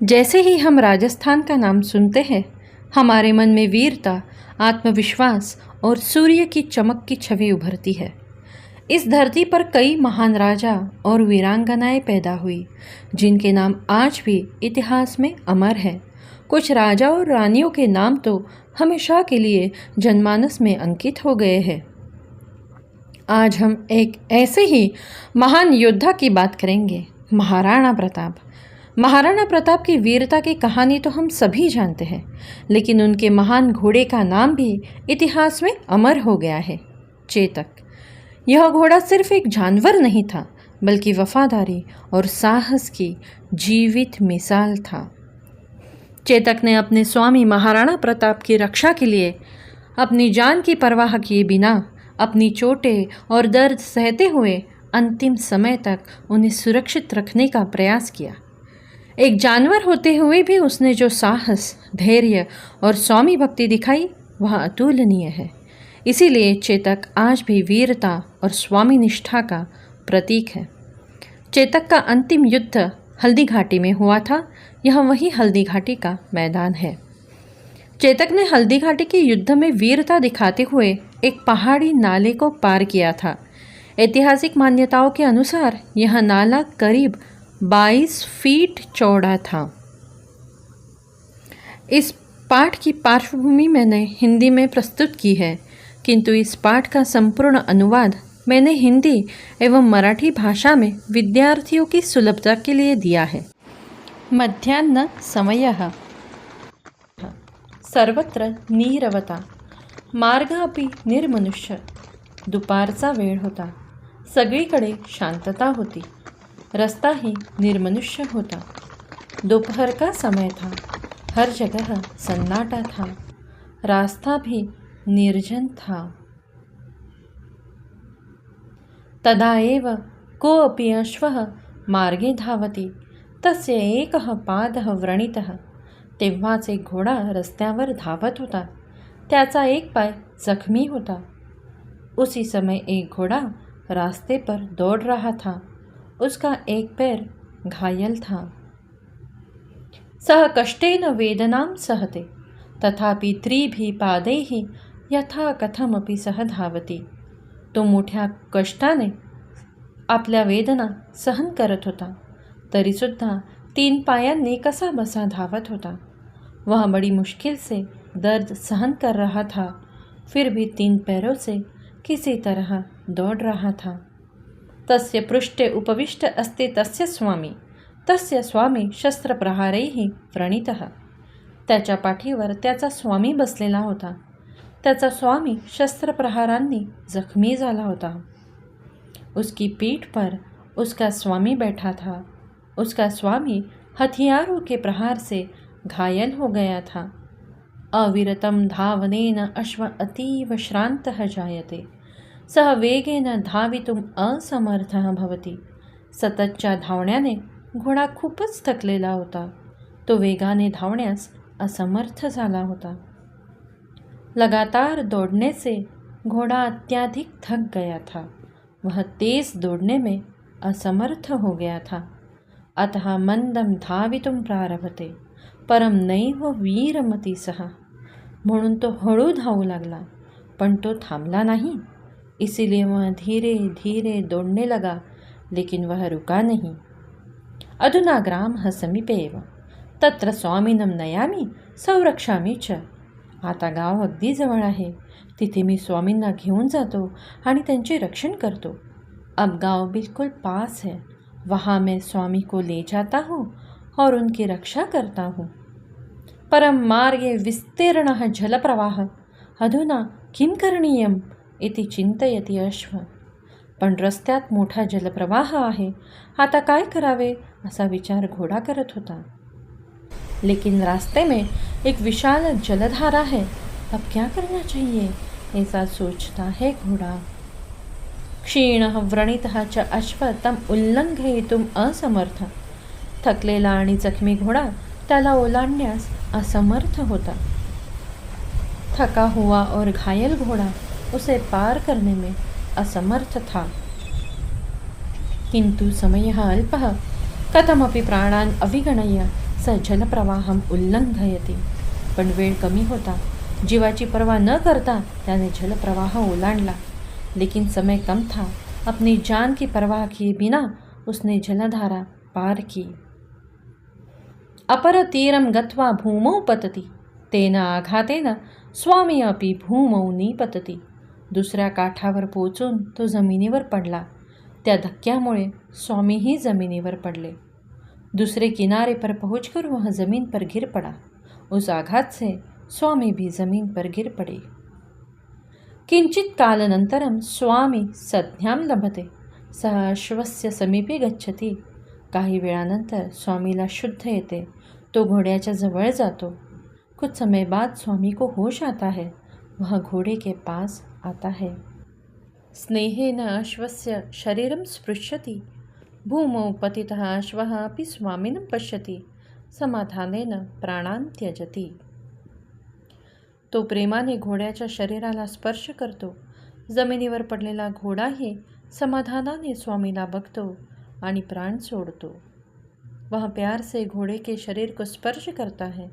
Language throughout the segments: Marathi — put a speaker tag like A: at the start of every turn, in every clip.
A: जैसे ही हम राजस्थान का नाम सुनते हैं, हमारे मन में वीरता, आत्मविश्वास और सूर्य की चमक की छवि उभरती है। इस धरती पर कई महान राजा और वीरांगनाएं पैदा हुई, जिनके नाम आज भी इतिहास में अमर हैं। कुछ राजा और रानियों के नाम तो हमेशा के लिए जनमानस में अंकित हो गए हैं। आज हम एक ऐसे ही महान योद्धा की बात करेंगे, महाराणा प्रताप। महाराणा प्रताप की वीरता की कहानी तो हम सभी जानते हैं, लेकिन उनके महान घोड़े का नाम भी इतिहास में अमर हो गया है, चेतक। यह घोड़ा सिर्फ एक जानवर नहीं था, बल्कि वफादारी और साहस की जीवित मिसाल था। चेतक ने अपने स्वामी महाराणा प्रताप की रक्षा के लिए अपनी जान की परवाह किए बिना, अपनी चोटें और दर्द सहते हुए अंतिम समय तक उन्हें सुरक्षित रखने का प्रयास किया। एक जानवर होते हुए भी उसने जो साहस, धैर्य और स्वामी भक्ति दिखाई, वह अतुलनीय है। इसीलिए चेतक आज भी वीरता और स्वामी निष्ठा का प्रतीक है। चेतक का अंतिम युद्ध हल्दी घाटी में हुआ था। यह वही हल्दी घाटी का मैदान है। चेतक ने हल्दी घाटी के युद्ध में वीरता दिखाते हुए एक पहाड़ी नाले को पार किया था। ऐतिहासिक मान्यताओं के अनुसार यह नाला करीब 22 फीट चौड़ा था। इस पाठ की पार्श्वभूमि मैंने हिंदी में प्रस्तुत की है, किंतु इस पाठ का संपूर्ण अनुवाद मैंने हिंदी एवं मराठी भाषा में विद्यार्थियों की सुलभता के लिए दिया है। मध्याह्न समयः सर्वत्र नीरवता, मार्ग अपि निर्मनुष्य। दुपारचा वेळ होता, सगळीकडे शांतता होती, रास्ता ही निर्मनुष्य होता। दोपहर का समय था, हर जगह सन्नाटा था, रास्ता भी निर्जन था। तदा एव कोऽपि अश्वः मार्गे धावति, तस्य एकः पादः व्रणितः। तेव्हाच एक घोडा रस्त्यावर धावत होता, त्याचा एक पाय जखमी होता। उसी समय एक घोड़ा रास्ते पर दौड़ रहा था, उसका एक पैर घायल था। सः कष्टेन वेदनां सहते, तथापि त्रिभिः पादैः यथा कथमपि सः धावति। तो मोठ्या कष्टाने आपल्या वेदना सहन करत होता, तरीसुद्धा 3 पायांनी कसा बसा धावत होता। वह बड़ी मुश्किल से दर्द सहन कर रहा था, फिर भी 3 पैरों से किसी तरह दौड़ रहा था। तस्य पृष्ठे उपविष्ट अस्ति तस्य स्वामी शस्त्रप्रहारैः व्रणितः। त्याच्या पाठीवर त्याचा स्वामी बसलेला होता, त्याचा स्वामी शस्त्रप्रहारांनी जखमी झाला होता। उसकी पीठ पर उसका स्वामी बैठा था। उसका स्वामी हथियारों के प्रहार से घायल हो गया था। अविरतं धावनेन अश्व अतीव श्रान्तः जायते, सः वेगेन धावितुम् असमर्थः भवति। सततच्या धावण्याने घोडा खूपच थकलेला होता, तो वेगाने धावण्यास असमर्थ झाला होता। लगातार दौड़ने से घोड़ा अत्यधिक थक गया था, वह तेज दौड़ने में असमर्थ हो गया था। अतः मंदम धावितुं प्रारभते, परम नैव वीरमती सः। म्हणून तो हळू धावू लागला, पण तो थांबला नहीं। इसीलिए वह धीरे धीरे दौड़ने लगा, लेकिन वह रुका नहीं। अधुना ग्रामः समीपे एव, तत्र स्वामिनं नयामि संरक्षामि च। आता गाव अगदी जवळ आहे, तिथे मी स्वामींना घेऊन जातो आणि त्यांचे रक्षण करतो। अब गांव बिल्कुल पास है, वहाँ मैं स्वामी को ले जाता हूँ और उनकी रक्षा करता हूँ। परम मार्गे विस्तीर्णः जलप्रवाह, अधुना किं करणीयम् इति चिंतयति अश्व। पण रस्त्यात मोठा जलप्रवाह आहे, आता काय करावे असा विचार घोडा करत होता। लेकिन रास्ते में एक विशाल जलधारा है, अब क्या करना चाहिए ऐसा सोचता है घोड़ा। क्षीणः व्रणितः च अश्व तम उल्लंघयितुम् असमर्थ। थकलेला आणि जखमी घोडा त्याला ओलांडण्यास असमर्थ होता। थका हुआ और घायल घोड़ा उसे पार करने में असमर्थ था। किंतु समयः अल्पः, कथमपि प्राणान् अविगणय्य स जलप्रवाहम उल्लंघयति. पण वेळ कमी होता. जीवाची पर्वा न करता त्याने जलप्रवाह ओलांडला. लेकिन समय कम था. अपनी जान की परवाह किए बिना उसने जलधारा पार की. अपर तीरम गत्वा भूमौ पतति. तेन आघातेन स्वामी अपि भूमौ निपतति. दुसऱ्या काठावर पोचून तो जमिनीवर पडला. त्या धक्क्यामुळे स्वामीही जमिनीवर पडले. दूसरे किनारे पर पहुंचकर वह जमीन पर गिर पड़ा. उस आघात से स्वामी भी जमीन पर गिर पड़े. किंचित कालानंतरम स्वामी संज्ञां लभते. सह अश्वस्य समीपे गच्छति. काही वेळानंतर स्वामीला शुद्ध येते. तो घोड्याच्या जवळ जातो. कुछ समय बाद स्वामी को होश आता है. वह घोड़े के पास आता है. स्नेहेन अश्वस्य शरीरं स्पृशति. भूमौ पतितः अश्वः अपि स्वामिनं पश्यति. समाधानेन प्राणान् त्यजति. तो प्रेमाने घोड्याच्या शरीराला स्पर्श करतो. जमिनीवर पडलेला घोडाही समाधानाने स्वामीला बघतो आणि प्राण सोडतो. वह प्यार से घोड़े के शरीर को स्पर्श करता है.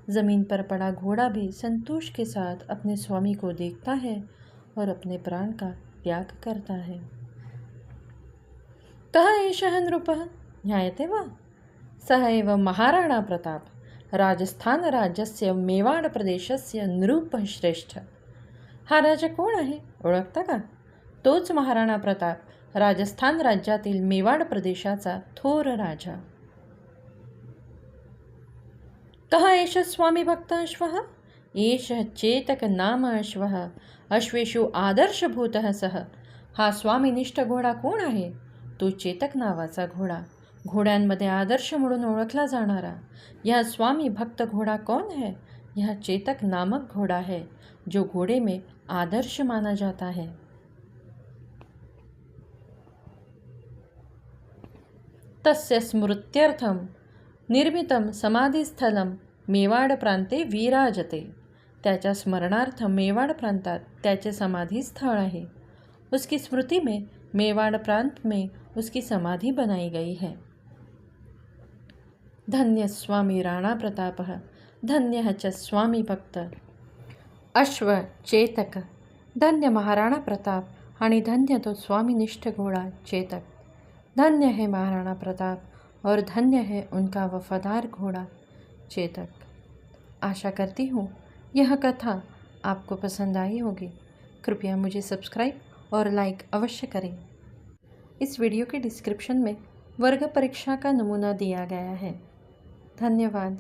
A: जमीन पर पड़ा घोड़ा भी संतोष के साथ अपने स्वामी को देखता है और अपने प्राण का त्याग करता है. कः एषः नृपः ज्ञायते वा? सः एव महाराणा प्रताप, राजस्थानराज्यस्य मेवाड प्रदेशस्य नृप श्रेष्ठ. हा राजा कोण आहे ओळखता का? तोच महाराणा प्रताप, राजस्थान राज्यातील मेवाड प्रदेशाचा थोर राजा. कः एष स्वामी भक्त अश्वः? एषः चेतक नाम अश्वः. अश्वेषु आदर्शभूतः सः. हा स्वामीनिष्ठ घोडा कोण आहे? तो चेतक नावाचा घोडा, घोड्यांमध्ये आदर्श म्हणून ओळखला जाणारा. यह स्वामी भक्त घोड़ा कौन है? यह चेतक नामक घोड़ा है जो घोड़े में आदर्श माना जाता है. तस्य स्मृत्यर्थम निर्मितम समाधिस्थलम मेवाड प्रांते विराजते. त्याच्या स्मरणार्थ मेवाड़ प्रांतात त्याचे समाधि स्थल है. उसकी स्मृति में मेवाड़ प्रांत में उसकी समाधि बनाई गई है. धन्य स्वामी राणा प्रतापः, धन्यः च स्वामी भक्त. अश्व चेतक. धन्य महाराणा प्रताप आणि धन्य तो स्वामीनिष्ठ घोड़ा चेतक. धन्य है महाराणा प्रताप और धन्य है उनका वफादार घोड़ा चेतक. आशा करती हूँ यह कथा आपको पसंद आई होगी. कृपया मुझे सब्सक्राइब और लाइक अवश्य करें. इस वीडियो के डिस्क्रिप्शन में वर्ग परीक्षा का नमूना दिया गया है. धन्यवाद.